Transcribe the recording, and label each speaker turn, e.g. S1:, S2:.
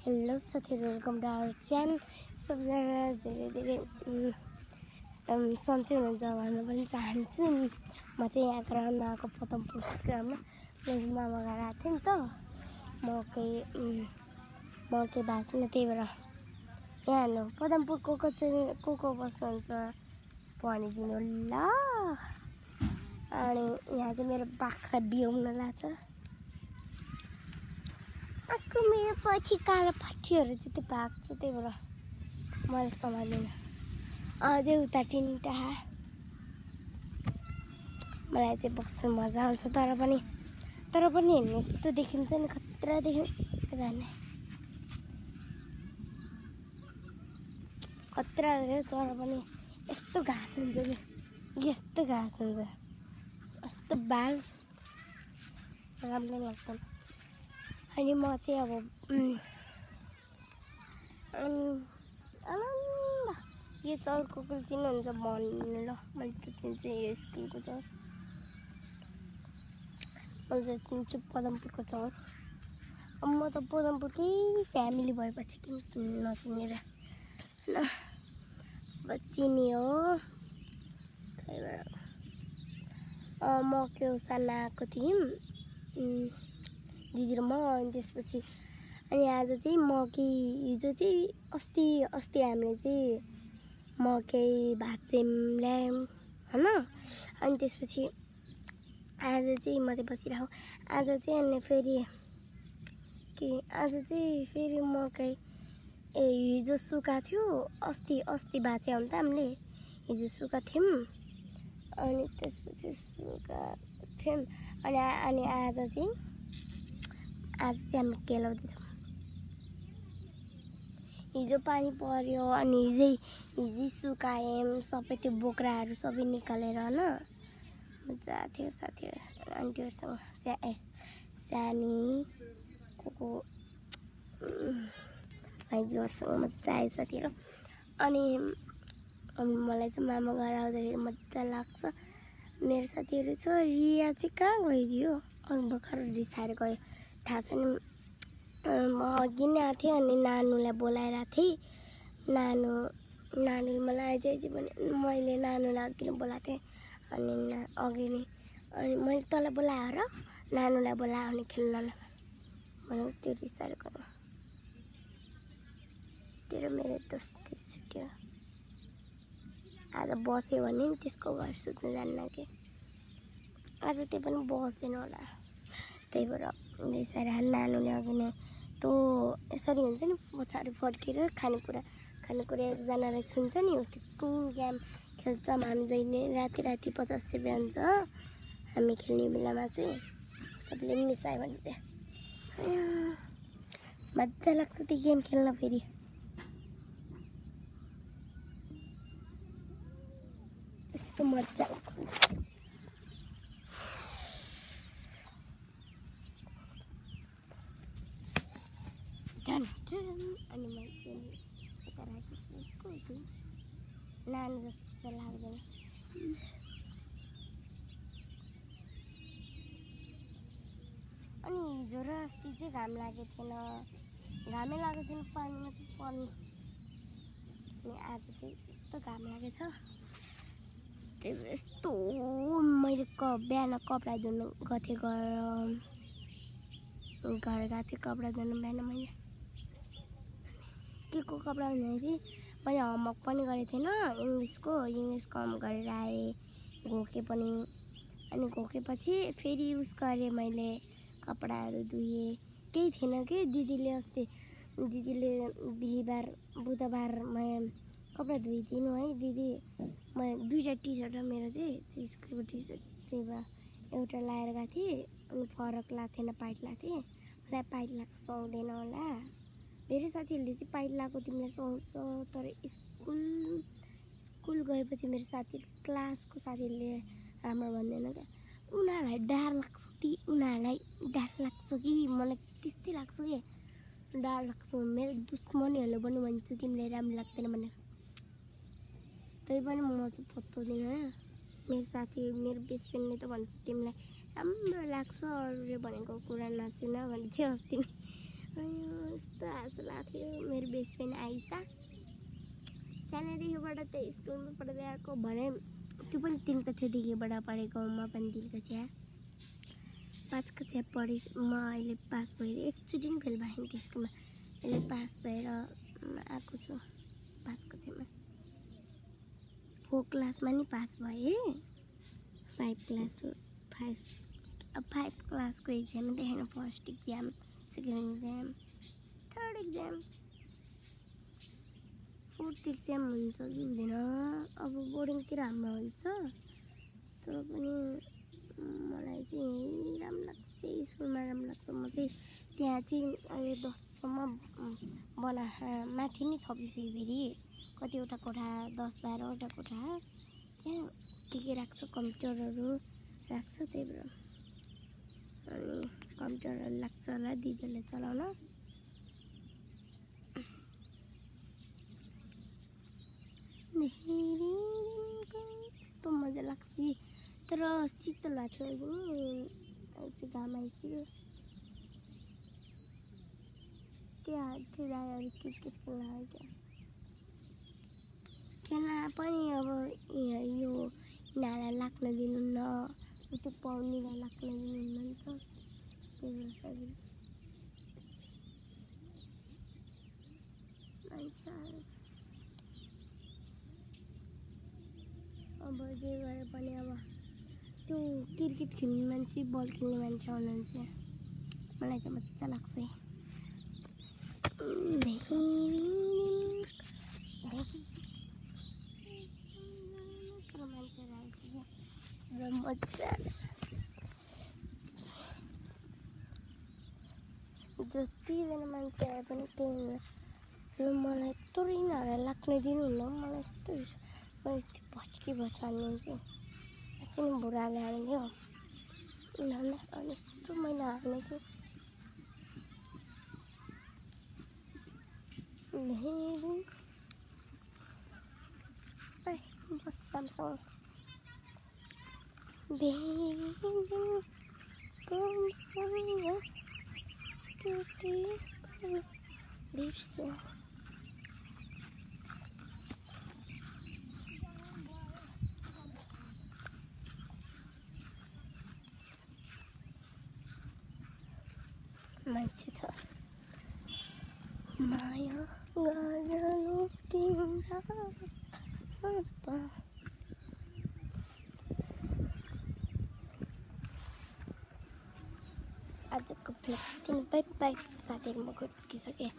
S1: Hello साथीहरु, welcome to our channel. सबैजना धेरै धेरै सन्चै हुनुहुन्छ भन्न पनि चाहन्छु। म चाहिँ यहाँ ग्राउन्डमा आएको पदमपुर ग्राउन्डमा मेरो मामा घर आएको थिएँ नि त। म केही भएको छैन, त्यही भएर यहाँ हेर्नु पदमपुर को को बस्नुहुन्छ भनिदिनु ल। अनि यहाँ चाहिँ मेरो बाख्रा बिहाउन लाग्छ। aku मेरो पछि कालो पट्टीहरू चाहिँ त्यो भएको छ, त्यही भएर मैले सम्हाल्दिनँ। अझै उता चिन्ता मलाई चाहिँ बस्न मजा आउँछ, तर पनि हेर्नु यस्तो देखिन्छ नि, खतरा देखिन्छ खतरा, तर पनि यस्तो घाँस हुन्छ कि यस्तो घाँस हुन्छ, यस्तो बाल राम्रो लाग्दैन। अनि म चाहिँ अब यो चौरको कुल चिन्नुहुन्छ भन्नु ल। मैले त चिन्छु यो स्कुलको चौर, मैले त चिन्छु पदमपुरको चौर। अब म त पदमपुरकै फ्यामिली भएपछि किन नचिनेर ल, अब चिनियो। त्यही भएर म के सानो आएको थियौँ दिदी र म। अनि त्यसपछि अनि आज चाहिँ हिजो चाहिँ अस्ति हामीले चाहिँ मकै भात चाहिँ ल्यायौँ होइन। अनि त्यसपछि आज चाहिँ म चाहिँ बसिरहेको। आज चाहिँ अनि फेरि मकै हिजो सुका थियो, अस्ति भाँचे हो नि त हामीले, हिजो सुका थियौँ। अनि त्यसपछि सुका थियौँ अनि आज चाहिँ हामी केलाउँदैछौँ। हिजो पानी पर्यो अनि हिजै सुकायौँ सबै, त्यो बोक्राहरू सबै निकालेर होइन। मजा थियो साथीहरू आन्टीहरूसँग, सानी को भाइजूहरूसँग मजा आयो साथीहरू। अनि मलाई चाहिँ मामा घर आउँदाखेरि मजा लाग्छ। मेरो साथीहरू छ, रिया चाहिँ कहाँ गइदियो, अनि भर्खर रिसाएर गयो, थाहा छैन। म अघि नै आएको थिएँ अनि नानुलाई बोलाइरहेको थिएँ। नानुले मलाई आइज भने मैले नानुलाई अघि नै बोलाएको थिएँ। अनि अघि नै अनि मैले तँलाई बोलाएँ र नानुलाई बोलायो भने खेल्नलाई भनेको त्यो रिसाएर गयो। तेरो मेरो दोस्ती छुट्यो। आज बस्यो भने नि त्यसको घर सुत्नु जान्न कि आज त्यो पनि बस्दैन होला, त्यही भएर रिसाएर नानुले अघि नै तँ यसरी हुन्छ नि, पछाडि फर्केर खानेकुरा एकजनालाई छुन्छ नि, त्यो गेम खेल्छ। हामी जहिले राति 50 रुपियाँ हुन्छ हामी खेल्ने बेलामा चाहिँ, सबले मिसायो भने चाहिँ मजा लाग्छ त्यो गेम खेल्न। फेरि यस्तो मजा लाग्छ। अनि मैले चाहिँ यता राखेको नानु जस्तो लाग्दैन। अनि हिजो र अस्ति चाहिँ घामै लागेको थिएन, पानीमा चाहिँ पर्ने। अनि आज चाहिँ यस्तो घाम लागेछ, त्यही भएर यस्तो मैले बिहान कपडा धुनु गएको थिएँ, घर गएको थिएँ कपडा धुनु बिहान। मैले के को कपडा भनेपछि मैले होमवर्क पनि गरेको थिएन इङ्ग्लिस होमवर्क गरेर आएँ, घोकेँ पनि। अनि घोकेपछि फेरि युज गरेँ, मैले कपडाहरू धुएँ, केही थिएन कि दिदीले बुधबार मैले कपडा धोइदिनु है दिदी। मैले 2टा टी-सर्ट र मेरो चाहिँ स्कुलको टी-सर्ट, त्यही भएर एउटा लाएर गएको थिएँ। अनि फरक लाग्थेन, पाइट लाग्थेँ। मलाई पाइट लगाएको सुहाउँदैन होला, धेरै साथीहरूले चाहिँ पाइट लगाएको तिमीलाई सुहाउँछ, तर स्कुल गएपछि मेरो साथीहरू, क्लासको साथीहरूले राम्रो भन्दैन क्या, उनीहरूलाई डर लाग्छ कि मलाई त्यस्तै लाग्छ कि डर लाग्छ। मेरो दुश्मनीहरूले पनि भन्छ तिमीलाई राम्रो लाग्दैन भनेर, त्यही पनि म चाहिँ पत्ताउँदिनँ। मेरो साथी, मेरो बेस्ट फ्रेन्डले त भन्छ तिमीलाई राम्रो लाग्छ, अरूले भनेको कुरा नसुन भन्थ्यो अस्ति। यस्तो हाँसो लाग्थ्यो। मेरो बेस्ट फ्रेन्ड आइसा सानैदेखिबाट त स्कुलमा पढ्दै आएको भने त्यो पनि 3 कक्षादेखिबाट पढेको म पनि 3 कक्षा 5 कक्षा पढेँ म अहिले पास भएर एकचोटि पनि फेल भएन त्यसकोमा अहिले पास भएर आएको छु 5 कक्षामा 4 क्लासमा नि पास भएँ 5 क्लासको एक्जाम देखेन first exam second exam third exam fourth exam हुन्छ कि हुँदैन अब बोर्डिङतिर हाम्रो हुन्छ तर पनि मलाई चाहिँ राम्रो लाग्छ त्यही स्कुलमा राम्रो लाग्छ म चाहिँ त्यहाँ चाहिँ अहिले 10सम्म माथि नै थपिसक्यो फेरि कतिवटा कोठा 10-12वटा कोठा त्यहाँ के राख्छ कम्प्युटरहरू राख्छ त्यही भएर अनि कम्प्युटरहरू लाग्छ होला दिदीले चलाउन यस्तो मजा लाग्छ तर शीतल भएको थियो नि चाहिँ घाम आइसक्यो त्यहाँ दाइहरू क्रिकेट खेल्न खेल्न पनि अब यो नाला लाग्न दिनुहुन्न त्यो पाउनेलाई लाग्न दिनुहुन्न नि त त्यही भएर अब जे गरे पनि अब त्यो क्रिकेट खेल्ने मान्छे बल खेल्ने मान्छे आउनुहुन्छ मलाई चाहिँ मजा लाग्छ मान्छेहरू आइसक्यो र मजा जतिजना मान्छे आए पनि त्यही मलाई यत्रो यिनीहरूलाई लाग्न दिनुहुन्न मलाई यस्तो यति भच्की हाल्नुहुन्छ यस्तो नि बुढाले हाल्ने हो यिनीहरूलाई अनि यस्तो मैले हाल्ने थियो बस राम्रोसँग मान्छे छ माया गर्नु तिम्रो आजको भ्लग 3 बाई साथीहरू म गइसकेँ